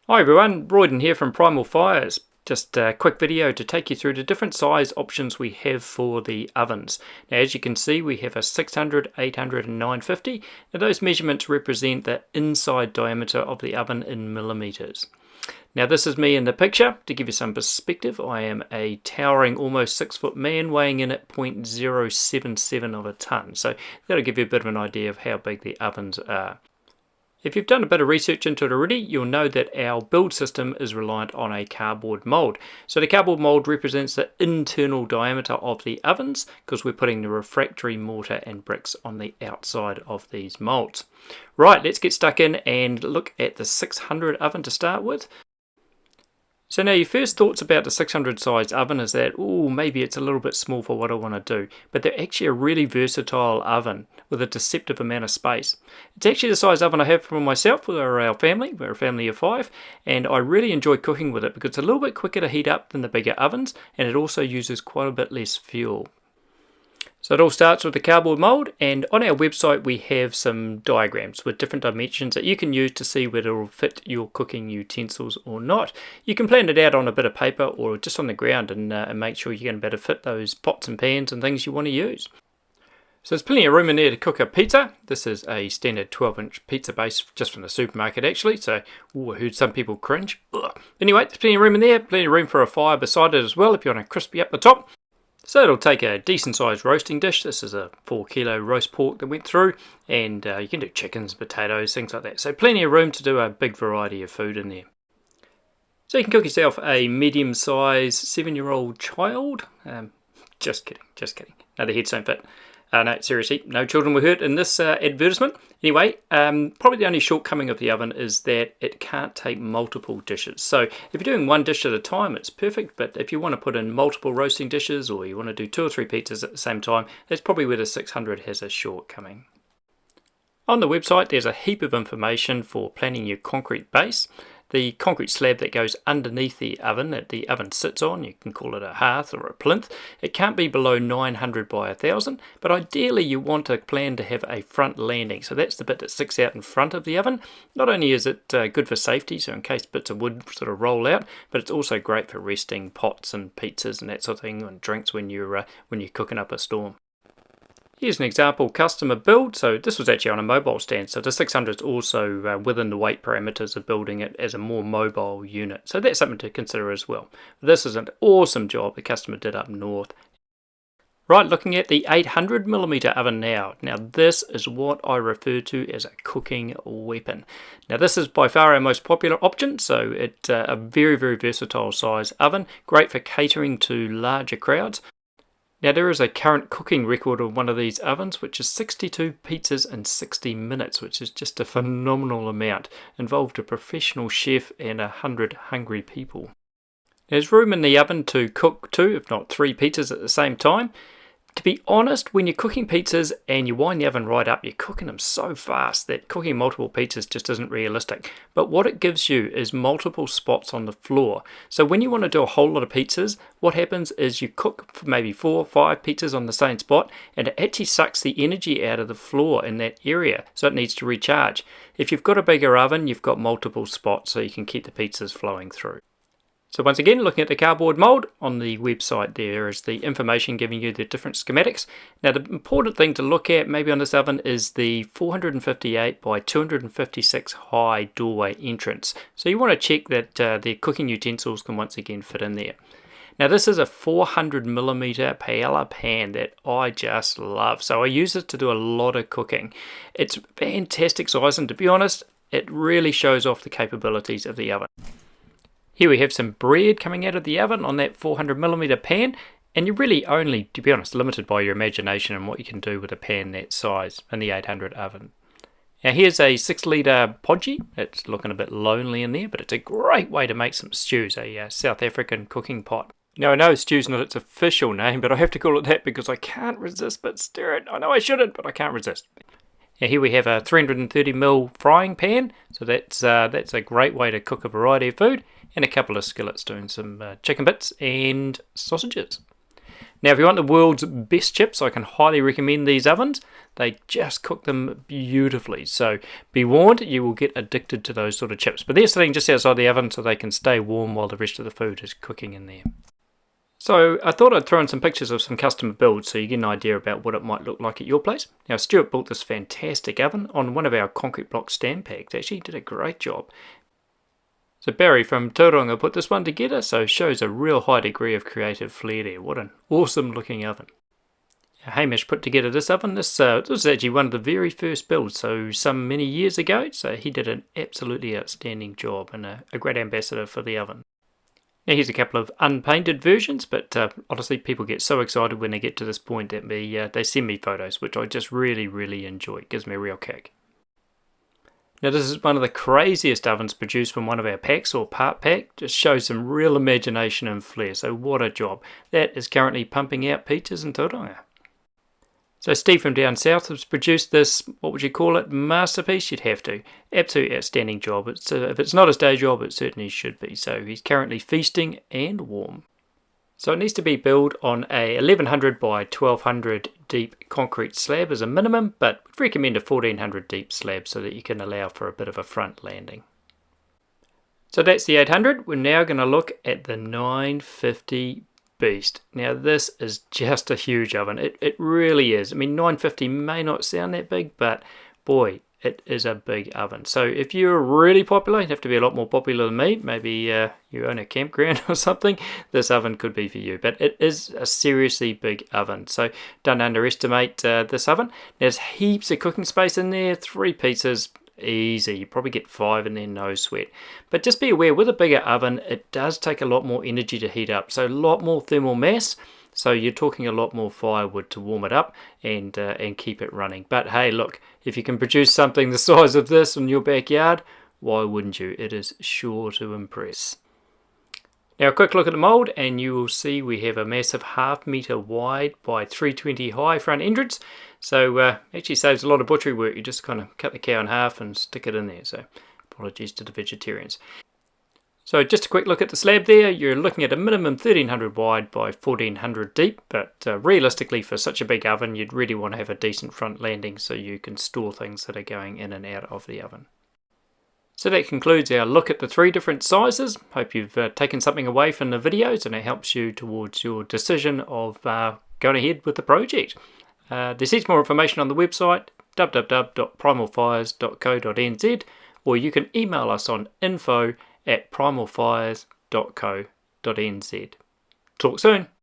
Hi everyone, Royden here from Primal Fires. Just a quick video to take you through the different size options we have for the ovens. Now as you can see we have a 600, 800 and 950. Now those measurements represent the inside diameter of the oven in millimeters. Now this is me in the picture. To give you some perspective, I am a towering almost 6-foot man weighing in at 0.077 of a tonne. So that'll give you a bit of an idea of how big the ovens are. If you've done a bit of research into it already, you'll know that our build system is reliant on a cardboard mould. So the cardboard mould represents the internal diameter of the ovens because we're putting the refractory mortar and bricks on the outside of these moulds. Right, let's get stuck in and look at the 600 oven to start with. So now your first thoughts about the 600 size oven is that, oh, maybe it's a little bit small for what I want to do. But they're actually a really versatile oven with a deceptive amount of space. It's actually the size oven I have for myself or our family. We're a family of 5, and I really enjoy cooking with it because it's a little bit quicker to heat up than the bigger ovens, and it also uses quite a bit less fuel. So it all starts with the cardboard mould, and on our website we have some diagrams with different dimensions that you can use to see whether it will fit your cooking utensils or not. You can plan it out on a bit of paper or just on the ground and make sure you can better fit those pots and pans and things you want to use. So there's plenty of room in there to cook a pizza. This is a standard 12-inch pizza base just from the supermarket actually, so I heard some people cringe. Ugh. Anyway, there's plenty of room in there, plenty of room for a fire beside it as well if you want to crispy up the top. So it'll take a decent sized roasting dish. This is a 4 kilo roast pork that went through, and you can do chickens, potatoes, things like that. So plenty of room to do a big variety of food in there. So you can cook yourself a medium sized 7-year-old child. Just kidding. No, the heads don't fit. No, seriously, no children were hurt in this advertisement. Anyway, probably the only shortcoming of the oven is that it can't take multiple dishes. So if you're doing one dish at a time, it's perfect. But if you want to put in multiple roasting dishes or you want to do 2 or 3 pizzas at the same time, that's probably where the 600 has a shortcoming. On the website, there's a heap of information for planning your concrete base. The concrete slab that goes underneath the oven that the oven sits on, you can call it a hearth or a plinth, it can't be below 900 by 1000, but ideally you want to plan to have a front landing. So that's the bit that sticks out in front of the oven. Not only is it good for safety, so in case bits of wood sort of roll out, but it's also great for resting pots and pizzas and that sort of thing, and drinks when you're cooking up a storm. Here's an example customer build. So this was actually on a mobile stand. So the 600 is also within the weight parameters of building it as a more mobile unit. So that's something to consider as well. This is an awesome job the customer did up north. Right, looking at the 800mm oven now. Now this is what I refer to as a cooking weapon. Now this is by far our most popular option, so it's a very, very versatile size oven. Great for catering to larger crowds. Now there is a current cooking record of one of these ovens, which is 62 pizzas in 60 minutes, which is just a phenomenal amount. Involved a professional chef and 100 hungry people. There's room in the oven to cook 2, if not 3 pizzas at the same time. To be honest, when you're cooking pizzas and you wind the oven right up, you're cooking them so fast that cooking multiple pizzas just isn't realistic. But what it gives you is multiple spots on the floor. So when you want to do a whole lot of pizzas, what happens is you cook for maybe 4 or 5 pizzas on the same spot, and it actually sucks the energy out of the floor in that area, so it needs to recharge. If you've got a bigger oven, you've got multiple spots so you can keep the pizzas flowing through. So once again, looking at the cardboard mould, on the website there is the information giving you the different schematics. Now the important thing to look at maybe on this oven is the 458 by 256 high doorway entrance. So you want to check that the cooking utensils can once again fit in there. Now this is a 400mm paella pan that I just love. So I use it to do a lot of cooking. It's fantastic size, and to be honest, it really shows off the capabilities of the oven. Here we have some bread coming out of the oven on that 400mm pan, and you're really only, to be honest, limited by your imagination and what you can do with a pan that size in the 800 oven. Now here's a 6-litre podgy. It's looking a bit lonely in there, but it's a great way to make some stews, a South African cooking pot. Now I know stew's not its official name, but I have to call it that because I can't resist but stir it. I know I shouldn't, but I can't resist. Now here we have a 330mm frying pan, so that's a great way to cook a variety of food, and a couple of skillets doing some chicken bits and sausages. Now, if you want the world's best chips, I can highly recommend these ovens. They just cook them beautifully. So be warned, you will get addicted to those sort of chips. But they're sitting just outside the oven so they can stay warm while the rest of the food is cooking in there. So I thought I'd throw in some pictures of some customer builds so you get an idea about what it might look like at your place. Now, Stuart built this fantastic oven on one of our concrete block stand packs. Actually, he did a great job. So Barry from Tauranga put this one together, so shows a real high degree of creative flair there. What an awesome looking oven. Hamish put together this oven. This was actually one of the very first builds, so some many years ago. So he did an absolutely outstanding job and a great ambassador for the oven. Now here's a couple of unpainted versions, but honestly people get so excited when they get to this point that they send me photos, which I just really enjoy. It gives me a real kick. Now this is one of the craziest ovens produced from one of our packs or part pack. Just shows some real imagination and flair, so what a job. That is currently pumping out pizzas in Tauranga. So Steve from down south has produced this, what would you call it, masterpiece? You'd have to. Absolute outstanding job. If it's not his day job, it certainly should be. So he's currently feasting and warm. So it needs to be built on a 1100 by 1200 deep concrete slab as a minimum, but we'd recommend a 1400 deep slab so that you can allow for a bit of a front landing. So that's the 800. We're now going to look at the 950 beast. Now this is just a huge oven. It really is. I mean, 950 may not sound that big, but boy, it is a big oven. So if you're really popular, you'd have to be a lot more popular than me. Maybe you own a campground or something. This oven could be for you. But it is a seriously big oven. So don't underestimate this oven. There's heaps of cooking space in there. 3 pizzas. Easy. You probably get 5 in there, no sweat. But just be aware, with a bigger oven, it does take a lot more energy to heat up. So a lot more thermal mass. So you're talking a lot more firewood to warm it up and keep it running. But hey, look, if you can produce something the size of this in your backyard, why wouldn't you? It is sure to impress. Now a quick look at the mould and you will see we have a massive 1/2 metre wide by 320 high front entrance. So actually saves a lot of butchery work. You just kind of cut the cow in half and stick it in there. So apologies to the vegetarians. So just a quick look at the slab there. You're looking at a minimum 1300 wide by 1400 deep, but realistically for such a big oven you'd really want to have a decent front landing so you can store things that are going in and out of the oven. So that concludes our look at the 3 different sizes. Hope you've taken something away from the videos and it helps you towards your decision of going ahead with the project. There's heaps more information on the website www.primalfires.co.nz, or you can email us on info@primalfires.co.nz. Talk soon.